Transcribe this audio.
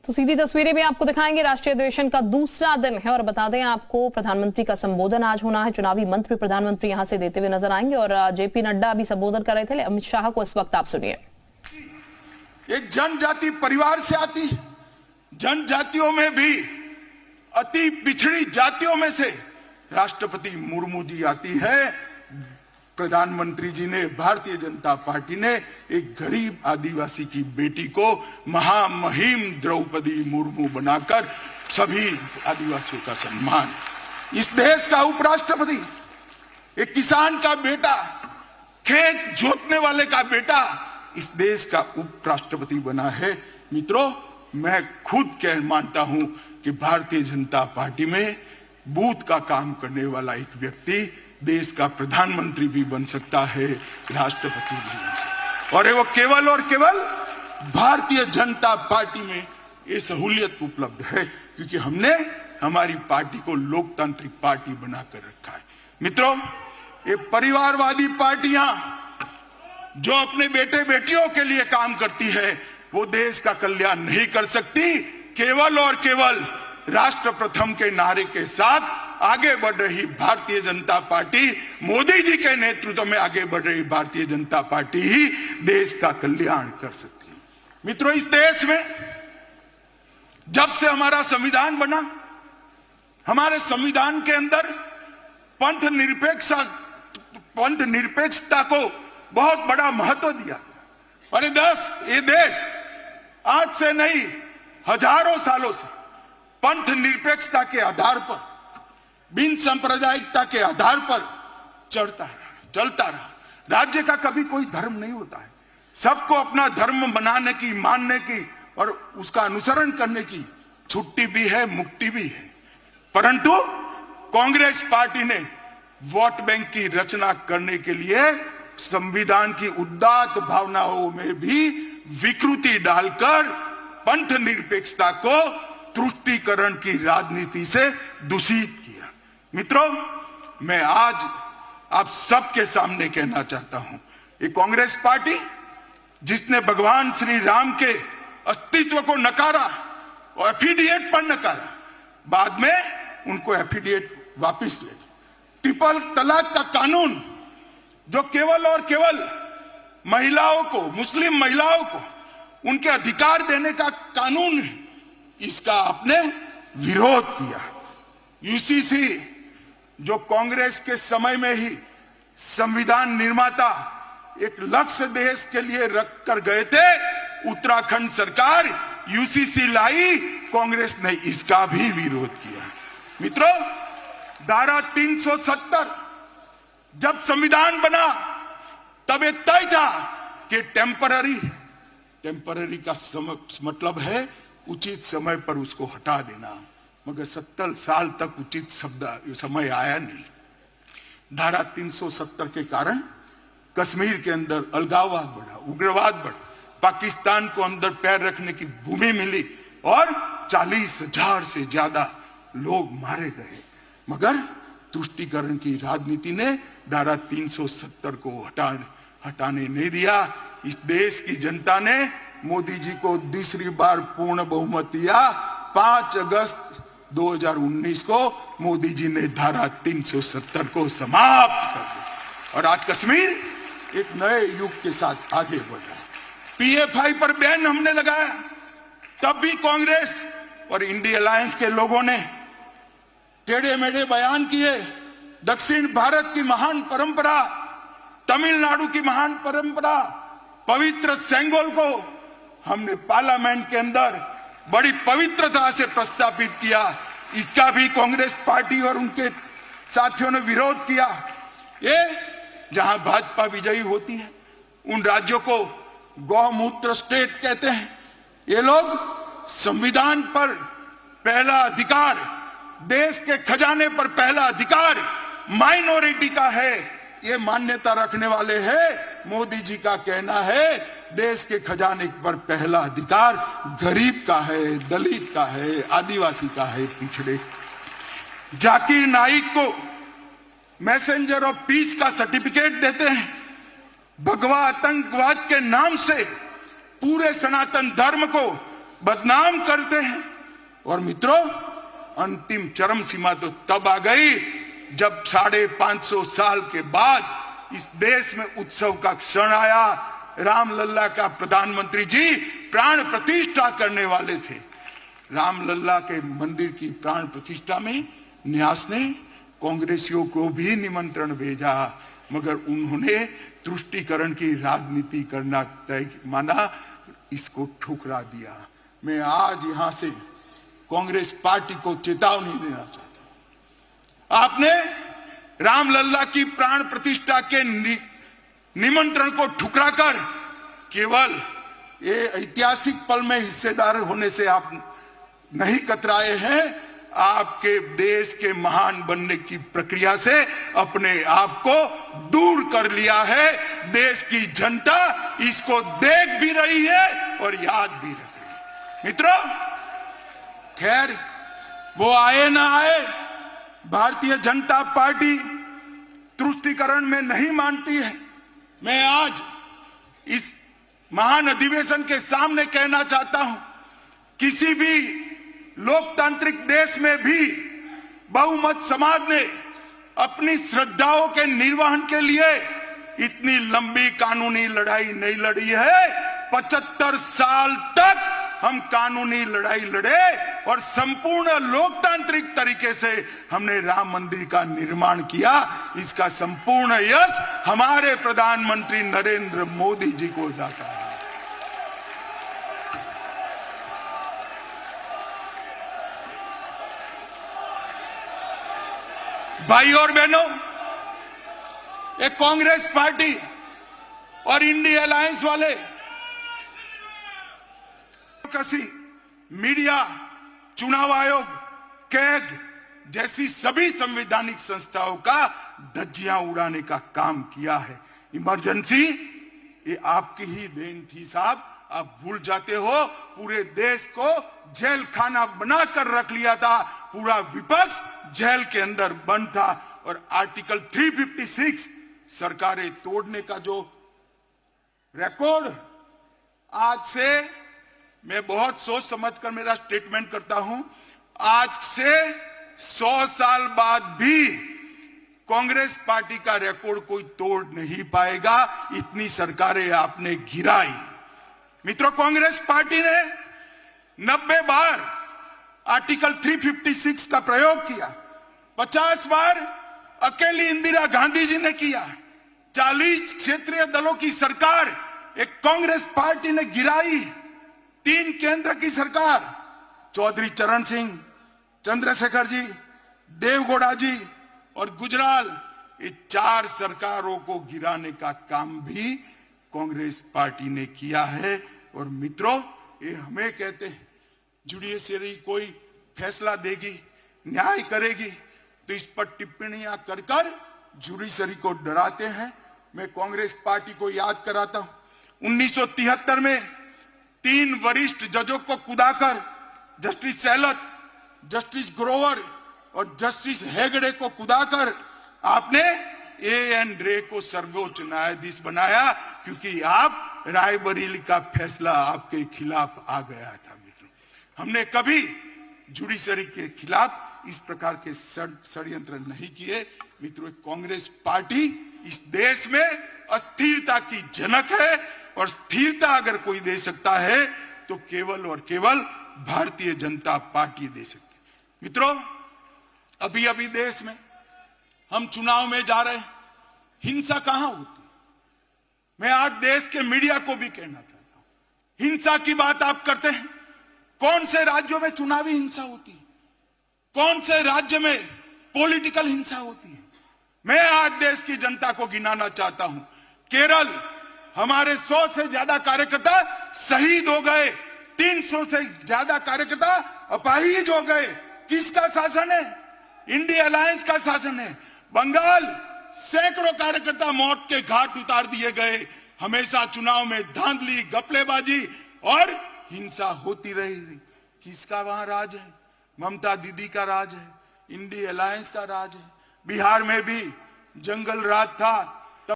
तो सीधी तस्वीरें भी आपको दिखाएंगे। राष्ट्रीय अधिवेशन का दूसरा दिन है और बता दें आपको, प्रधानमंत्री का संबोधन आज होना है। चुनावी मंत्र भी प्रधानमंत्री यहां से देते हुए नजर आएंगे और जेपी नड्डा अभी संबोधन कर रहे थे अमित शाह को। इस वक्त आप सुनिए। एक जनजाति परिवार से आती, जनजातियों में भी अति पिछड़ी जातियों में से राष्ट्रपति मुर्मू जी आती है। प्रधानमंत्री जी ने, भारतीय जनता पार्टी ने एक गरीब आदिवासी की बेटी को महामहिम द्रौपदी मुर्मू बनाकर सभी आदिवासियों का सम्मान। इस देश का उपराष्ट्रपति एक किसान का बेटा, खेत जोतने वाले का बेटा इस देश का उपराष्ट्रपति बना है। मित्रों, मैं खुद कह मानता हूं कि भारतीय जनता पार्टी में बूथ का काम करने वाला एक व्यक्ति देश का प्रधानमंत्री भी बन सकता है, राष्ट्रपति भी बन सकता है। और वो केवल और केवल भारतीय जनता पार्टी में ये सहूलियत उपलब्ध है क्योंकि हमने हमारी पार्टी को लोकतांत्रिक पार्टी बनाकर रखा है। मित्रों, ये परिवारवादी पार्टियां जो अपने बेटे बेटियों के लिए काम करती है वो देश का कल्याण नहीं कर सकती। केवल और केवल राष्ट्र प्रथम के नारे के साथ आगे बढ़ रही भारतीय जनता पार्टी, मोदी जी के नेतृत्व में आगे बढ़ रही भारतीय जनता पार्टी ही देश का कल्याण कर सकती है। मित्रों, इस देश में जब से हमारा संविधान बना, हमारे संविधान के अंदर पंथ निरपेक्षता को बहुत बड़ा महत्व दिया गया। और ये देश आज से नहीं, हजारों सालों से पंथ निरपेक्षता के आधार पर, बिन सांप्रदायिकता के आधार पर चलता रहा। राज्य का कभी कोई धर्म नहीं होता है। सबको अपना धर्म बनाने की, मानने की और उसका अनुसरण करने की छुट्टी भी है, मुक्ति भी है। परंतु कांग्रेस पार्टी ने वोट बैंक की रचना करने के लिए संविधान की उदात्त भावनाओं में भी विकृति डालकर पंथ निरपेक्षता को तुष्टीकरण की राजनीति से दूषित किया। मित्रों, मैं आज आप सबके सामने कहना चाहता हूं, ये कांग्रेस पार्टी जिसने भगवान श्री राम के अस्तित्व को नकारा और एफिडेविट पर नकारा, बाद में उनको एफिडेविट वापस ले। ट्रिपल तलाक का कानून जो केवल और केवल महिलाओं को, मुस्लिम महिलाओं को उनके अधिकार देने का कानून है, इसका आपने विरोध किया। यूसीसी जो कांग्रेस के समय में ही संविधान निर्माता एक लक्ष्य देश के लिए रख कर गए थे, उत्तराखंड सरकार यूसीसी लाई, कांग्रेस ने इसका भी विरोध किया। मित्रों, धारा 370 जब संविधान बना तब ये तय था कि टेम्पररी का मतलब है उचित समय पर उसको हटा देना, मगर 70 साल तक उचित समय आया नहीं। धारा 370 के कारण कश्मीर के अंदर अलगाववाद बढ़ा, उग्रवाद बढ़ा, पाकिस्तान को अंदर पैर रखने की भूमि मिली और 40,000 से ज्यादा लोग मारे गए। मगर तुष्टीकरण की राजनीति ने धारा 370 को हटाने नहीं दिया। इस देश की जनता ने मोदी जी को दूसरी बार पूर्ण बहुमत दिया। 5 अगस्त 2019 को मोदी जी ने धारा 370 को समाप्त कर दिया और आज कश्मीर एक नए युग के साथ आगे बढ़ रहा है। पीएफआई पर बैन हमने लगाया, तब भी कांग्रेस और इंडिया अलायंस के लोगों ने टेढ़े मेढ़े बयान किए। दक्षिण भारत की महान परंपरा, तमिलनाडु की महान परंपरा, पवित्र सेंगोल को हमने पार्लियामेंट के अंदर बड़ी पवित्रता से प्रस्तावित किया। इसका भी कांग्रेस पार्टी और उनके साथियों ने विरोध किया। ये जहां भाजपा विजयी होती है उन राज्यों को गौमूत्र स्टेट कहते हैं। ये लोग संविधान पर पहला अधिकार, देश के खजाने पर पहला अधिकार माइनॉरिटी का है, ये मान्यता रखने वाले हैं। मोदी जी का कहना है देश के खजाने पर पहला अधिकार गरीब का है, दलित का है, आदिवासी का है, पिछड़े। जाकिर नाइक को मैसेंजर ऑफ पीस का सर्टिफिकेट देते हैं। भगवा आतंकवाद के नाम से पूरे सनातन धर्म को बदनाम करते हैं। और मित्रों, अंतिम चरम सीमा तो तब आ गई जब 550 साल के बाद इस देश में उत्सव का क्षण आया। रामलला का प्रधानमंत्री जी प्राण प्रतिष्ठा करने वाले थे। रामलला के मंदिर की प्राण प्रतिष्ठा में न्यास ने कांग्रेसियों को भी निमंत्रण भेजा, मगर उन्होंने तुष्टीकरण की राजनीति करना तय माना, इसको ठुकरा दिया। मैं आज यहां से कांग्रेस पार्टी को चेतावनी देना चाहता हूं। आपने रामलला की प्राण प्रतिष्ठा के निमंत्रण को ठुकराकर केवल ये ऐतिहासिक पल में हिस्सेदार होने से आप नहीं कतराए हैं, आपके देश के महान बनने की प्रक्रिया से अपने आप को दूर कर लिया है। देश की जनता इसको देख भी रही है और याद भी रख रही है। मित्रों, खैर वो आए ना आए, भारतीय जनता पार्टी तुष्टीकरण में नहीं मानती है। मैं आज इस महान अधिवेशन के सामने कहना चाहता हूं, किसी भी लोकतांत्रिक देश में भी बहुमत समाज ने अपनी श्रद्धाओं के निर्वहन के लिए इतनी लंबी कानूनी लड़ाई नहीं लड़ी है। 75 साल तक हम कानूनी लड़ाई लड़े और संपूर्ण लोकतांत्रिक तरीके से हमने राम मंदिर का निर्माण किया। इसका संपूर्ण यश हमारे प्रधानमंत्री नरेंद्र मोदी जी को जाता है। भाई और बहनों, एक कांग्रेस पार्टी और इंडिया अलायंस वाले मीडिया, चुनाव आयोग, कैग जैसी सभी संवैधानिक संस्थाओं का धज्जियां उड़ाने का काम किया है। इमरजेंसी ये आपकी ही देन थी साहब, आप भूल जाते हो। पूरे देश को जेल खाना बनाकर रख लिया था, पूरा विपक्ष जेल के अंदर बंद था। और आर्टिकल 356 सरकारें तोड़ने का जो रिकॉर्ड, आज से मैं बहुत सोच समझकर मेरा स्टेटमेंट करता हूं, आज से 100 साल बाद भी कांग्रेस पार्टी का रिकॉर्ड कोई तोड़ नहीं पाएगा। इतनी सरकारें आपने गिराई। मित्रों, कांग्रेस पार्टी ने 90 बार आर्टिकल 356 का प्रयोग किया, 50 बार अकेली इंदिरा गांधी जी ने किया। 40 क्षेत्रीय दलों की सरकार एक कांग्रेस पार्टी ने गिराई। 3 केंद्र की सरकार, चौधरी चरण सिंह, चंद्रशेखर जी, देवगौड़ा जी और गुजराल, ये 4 सरकारों को गिराने का काम भी कांग्रेस पार्टी ने किया है। और मित्रों, ये हमें कहते हैं जुडिशरी कोई फैसला देगी, न्याय करेगी, तो इस पर टिप्पणियां कर कर जुडिशरी को डराते हैं। मैं कांग्रेस पार्टी को याद कराता हूं, 1973 में 3 वरिष्ठ जजों को कुदाकर, जस्टिस सेहलत, जस्टिस ग्रोवर और जस्टिस हेगड़े को कुदाकर आपने एएन रे को सर्वोच्च न्यायाधीश बनाया, क्योंकि आप रायबरेली का फैसला आपके खिलाफ आ गया था। मित्रों, हमने कभी जुडिशरी के खिलाफ इस प्रकार के षड्यंत्र नहीं किए। मित्रों, कांग्रेस पार्टी इस देश में अस्थिरता की जनक है, और स्थिरता अगर कोई दे सकता है तो केवल और केवल भारतीय जनता पार्टी दे सकती है। मित्रों, अभी अभी देश में हम चुनाव में जा रहे हैं, हिंसा कहां होती है? मैं आज देश के मीडिया को भी कहना चाहता हूं, हिंसा की बात आप करते हैं, कौन से राज्यों में चुनावी हिंसा होती है? कौन से राज्य में पॉलिटिकल हिंसा होती है? मैं आज देश की जनता को गिनाना चाहता हूं। केरल, हमारे 100 से ज्यादा कार्यकर्ता शहीद हो गए, 300 से ज्यादा कार्यकर्ता अपाहिज हो गए। किसका शासन है? इंडिया अलायंस का शासन है। बंगाल, सैकड़ों कार्यकर्ता मौत के घाट उतार दिए गए। हमेशा चुनाव में धांधली, गपलेबाजी और हिंसा होती रही। किसका वहां राज है? ममता दीदी का राज है, इंडिया अलायंस का राज है। बिहार में भी जंगल राज था,